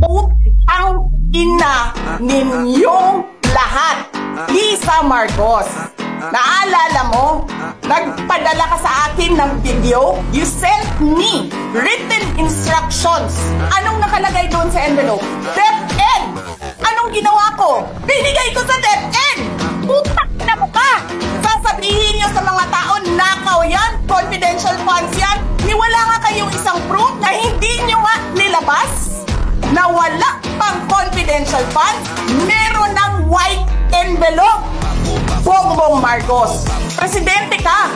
Putang ina ninyong lahat. Lisa Marcos, naalala mo? Nagpadala ka sa akin ng video. You sent me written instructions. Anong nakalagay doon sa envelope? DepEd. Anong ginawa ko? Binigay ko sa DepEd. Putak na mo ka. Sasabihin nyo sa mga tao, nakaw yan, confidential funds yan. Wala nga kayong isang proof na hindi nyo nga nilabas na wala pang confidential funds. Meron ng white envelope. Bongbong Marcos, presidente ka.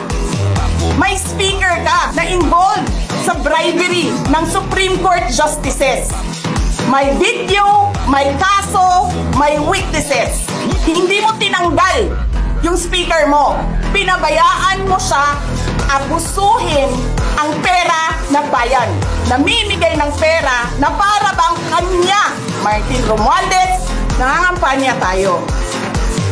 May speaker ka na involved sa bribery ng Supreme Court justices. May video, may kaso, may witnesses. Hindi mo tinanggal yung speaker mo. Pinabayaan mo siya abusuhin ang pera na bayan. Namimigay ng pera na para bang kanya. Martin Romualdez, nangangampanya tayo.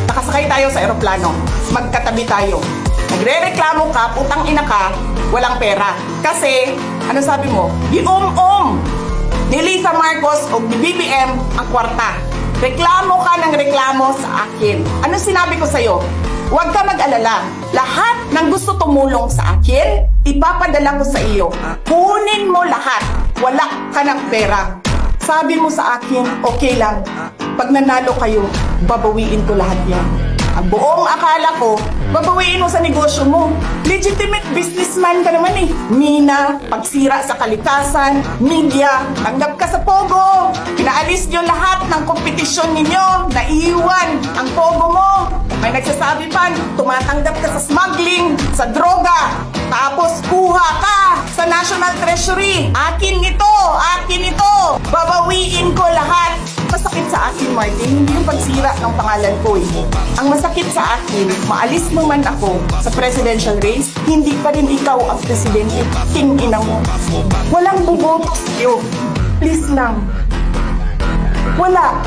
Nakasakay tayo sa eroplano. Magkatabi tayo. Nagre-reklamo ka, putang ina ka, walang pera. Kasi, ano sabi mo? Giom-om ni Lisa Marcos o ni BBM ang kwarta. Reklamo ka ng reklamo sa akin. Ano sinabi ko sa'yo? Huwag ka mag-alala. Lahat ng gusto tumulong sa akin, ipapadala ko sa iyo. Kunin mo lahat. Wala ka ng pera. Sabi mo sa akin, okay lang. Pag nanalo kayo, babawiin ko lahat yan. Ang buong akala ko, babawiin mo sa negosyo mo. Legitimate businessman ka naman eh. Mina, pagsira sa kalikasan, media, tanggap ka sa Pogo. Pinaalis nyo lahat ng kompetisyon ninyo, naiiwan ang Pogo mo. May nagsasabi pa, tumatanggap ka sa smuggling, sa droga. Tapos kuha ka sa National Treasury. Akin ito, akin ito. Babawiin ko lahat. Masakit sa akin, Martin, hindi yung pagsira ng pangalan ko eh. Ang masakit sa akin, maalis mo man ako sa presidential race, hindi pa rin ikaw ang presidente. King ina mo. Walang buboto sa'yo. Please lang. Wala.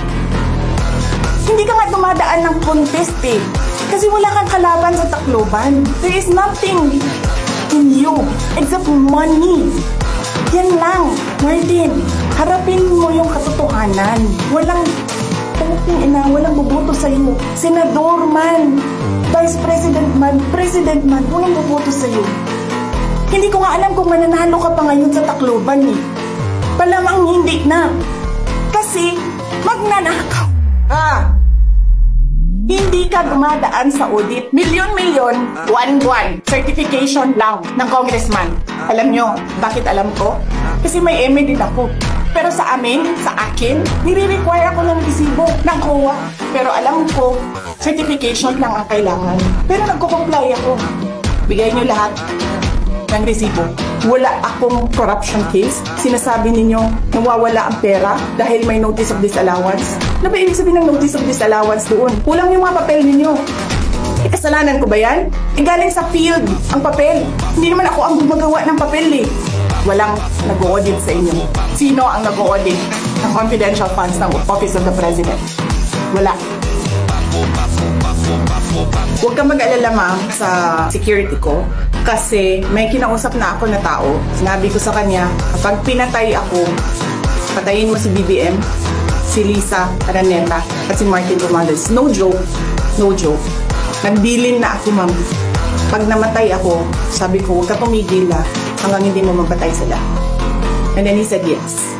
Hindi ka nga dumadaan ng contest eh. Kasi wala kang kalaban sa Tacloban. There is nothing in you except money. Yan lang, Martin. Harapin mo yung katotohanan. Walang walang boboto sa'yo. Senador man, Vice President man, walang boboto sa'yo. Hindi ko nga alam kung mananalo ka pa ngayon sa Tacloban eh. Palamang hindi na. Kasi magnanakaw. Hindi ka dumadaan sa audit. Milyon-milyon, buwan-buwan. Certification lang ng congressman. Alam nyo, bakit alam ko? Kasi may MA din ako. Pero sa amin, sa akin, nire-require ako ng resibo ng COA. Pero alam ko, certification lang ang kailangan. Pero nagko-comply ako. Bigay nyo lahat ng resibo. Wala akong corruption case. Sinasabi ninyo, nawawala ang pera dahil may notice of disallowance. Ano ba ibig sabihin ng notice of disallowance doon? Kulang yung mga papel ninyo. Kasalanan ko ba yan? Galing sa field ang papel. Hindi naman ako ang gumagawa ng papel eh. Walang nag-audit sa inyo. Sino ang nag-audit ng confidential funds ng Office of the President? Wala. Huwag kang mag-alala ma'am sa security ko kasi may kinausap na ako na tao. Sinabi ko sa kanya, kapag pinatay ako, patayin mo si BBM, si Lisa Araneta at si Martin Romualdez. No joke. No joke. Nagbilin na ako ma'am. Pag namatay ako, sabi ko, huwag ka tumigil hanggang hindi mo mapatay sila. And then he said yes.